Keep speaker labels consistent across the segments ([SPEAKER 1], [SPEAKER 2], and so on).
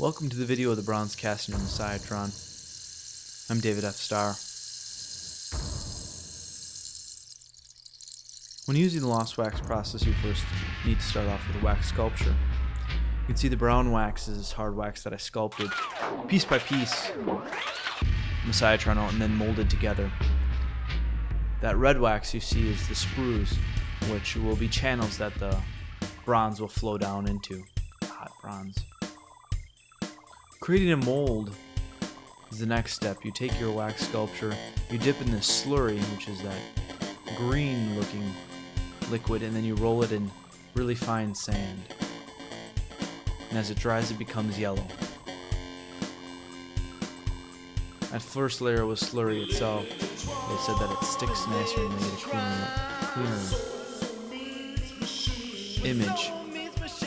[SPEAKER 1] Welcome to the video of the bronze casting of Messiahtron. I'm David F. Starr. When using the lost wax process, you first need to start off with a wax sculpture. You can see the brown wax is hard wax that I sculpted piece by piece, Messiahtron out, and then molded together. That red wax you see is the sprues, which will be channels that the bronze will flow down into, hot bronze. Creating a mold is the next step. You take your wax sculpture, you dip in this slurry, which is that green looking liquid, and then you roll it in really fine sand. And as it dries, it becomes yellow. That first layer was slurry itself. They said that it sticks nicer and made a cleaner image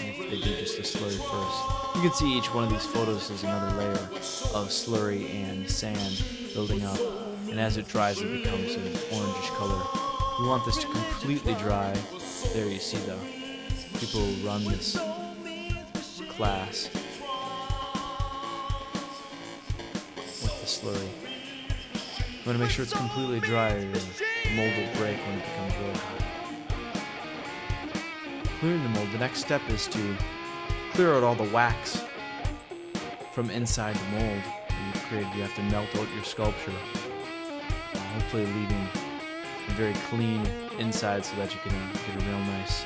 [SPEAKER 1] if they do just the slurry first. You can see each one of these photos is another layer of slurry and sand building up, and as it dries it becomes an orangish color. We want this to completely dry. There you see the people who run this class with the slurry. You want to make sure it's completely dry or your mold will break when it becomes really hot. Clearing the mold, the next step is to clear out all the wax from inside the mold that you've created. You have to melt out your sculpture, hopefully leaving a very clean inside so that you can get a real nice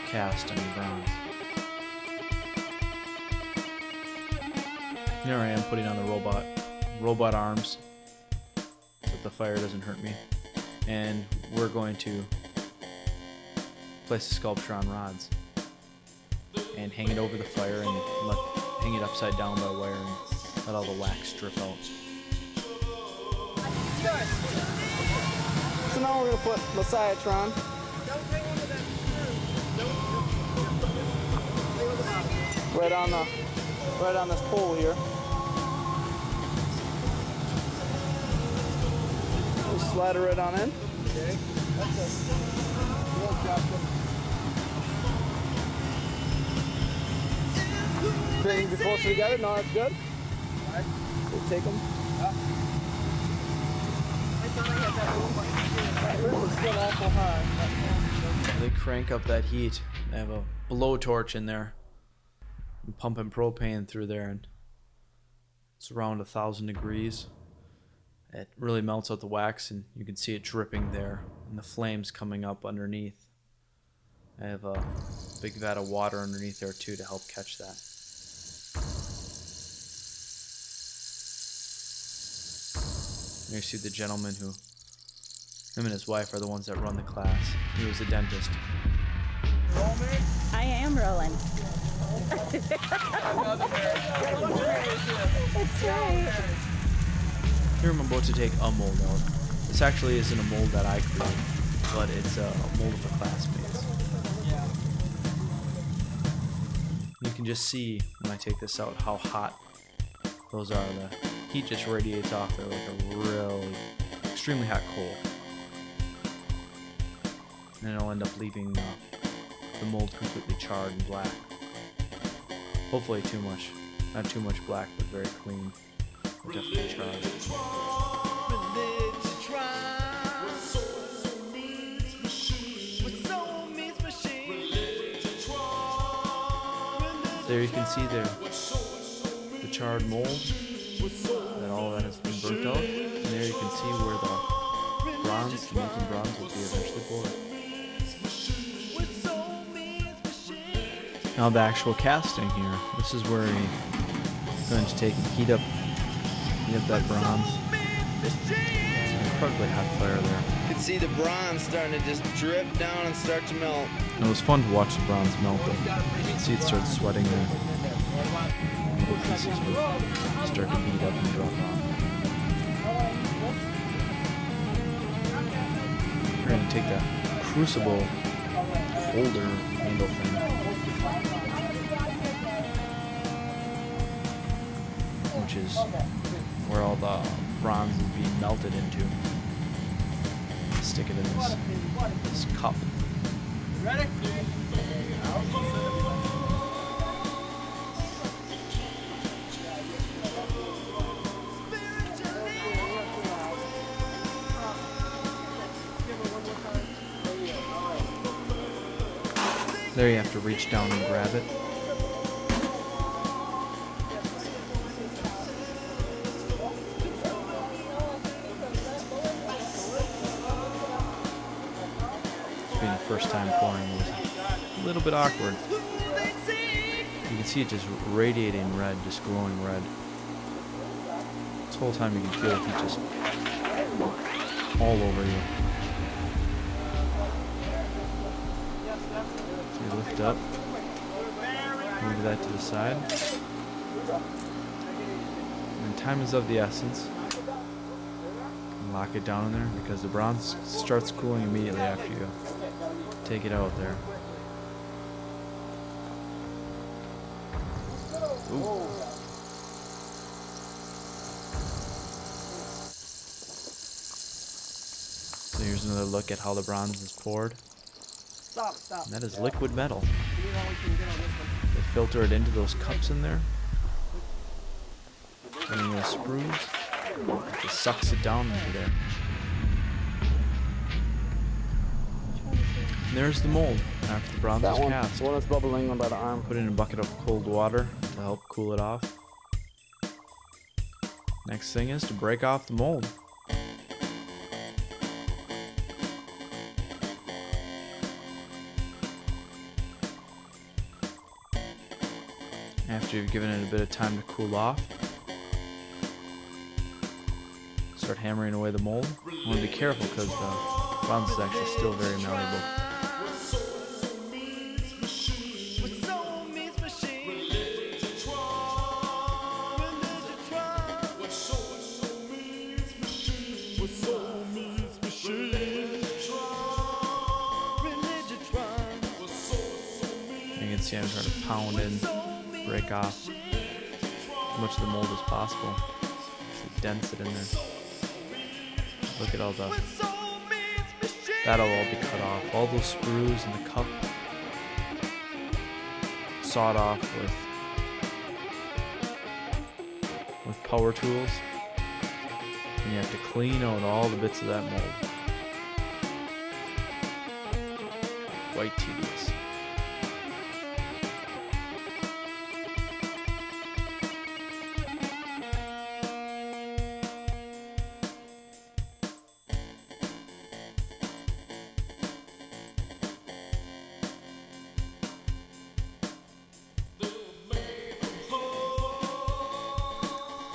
[SPEAKER 1] cast on your bronze. Here I am putting on the robot arms so that the fire doesn't hurt me, and we're going to place the sculpture on rods and hang it over the fire and hang it upside down by wire and let all the wax drip out.
[SPEAKER 2] So now we're going to put Messiahtron right on this pole here. We'll slide it right on in. Okay. Bring them closer together. No, that's good. Alright. We'll take them.
[SPEAKER 1] They crank up that heat. They have a blowtorch in there and pumping propane through there, and it's around 1,000 degrees. It really melts out the wax, and you can see it dripping there and the flames coming up underneath. I have a big vat of water underneath there too to help catch that. There you see the gentleman him and his wife are the ones that run the class. He was a dentist.
[SPEAKER 3] I am rolling. That's right.
[SPEAKER 1] Here I'm about to take a mold out. This actually isn't a mold that I created, but it's a mold of a classmate's. You can just see when I take this out how hot those are. The heat just radiates off there like a really extremely hot coal. And it'll end up leaving the mold completely charred and black. Hopefully not too much black, but very clean. Definitely charred. There you can see there the charred mold, and all of that has been burnt out. And there you can see where the molten bronze will be eventually poured. Now the actual casting here. This is where you're going to take and heat up that bronze. It's an incredibly hot fire there.
[SPEAKER 2] You can see the bronze starting to just drip down and start to melt.
[SPEAKER 1] And it was fun to watch the bronze melt. You can see it start sweating there. Little pieces would start to beat up and drop off. We're going to take that crucible holder handle thing, which is where all the bronze is being melted into. Stick it in this cup.
[SPEAKER 2] Ready?
[SPEAKER 1] There you have to reach down and grab it. This being the first time pouring was a little bit awkward. You can see it just radiating red, just glowing red. This whole time you can feel the heat just all over you. So you lift up, move that to the side. And time is of the essence. Lock it down in there because the bronze starts cooling immediately after you take it out there. Ooh. So here's another look at how the bronze is poured. And that is liquid metal. They filter it into those cups in there. And then those sprues, it just sucks it down into there. And there's the mold after the bronze is cast.
[SPEAKER 2] The one that's bubbling on by the arm.
[SPEAKER 1] Put it in a bucket of cold water to help cool it off. Next thing is to break off the mold. After you've given it a bit of time to cool off, start hammering away the mold. You want to be careful because the bronze is actually still very malleable. You can see I'm trying to pound in, break off as much of the mold as possible. So dense it in there. Look at all the... That'll all be cut off. All those sprues in the cup sawed off with power tools. And you have to clean out all the bits of that mold. Quite tedious.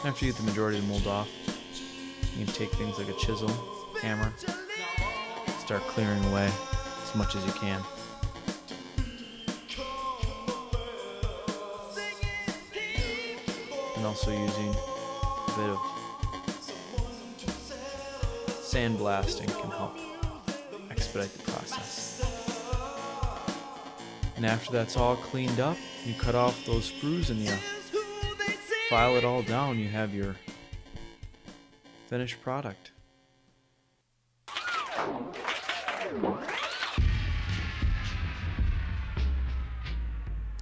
[SPEAKER 1] After you get the majority of the mold off, you can take things like a chisel, hammer, start clearing away as much as you can. And also using a bit of sandblasting can help expedite the process. And after that's all cleaned up, you cut off those sprues and you file it all down, you have your finished product.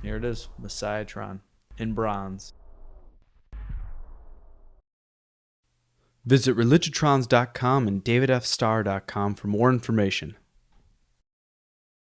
[SPEAKER 1] Here it is, Messiahtron in bronze. Visit religiotrons.com and davidfstarr.com for more information.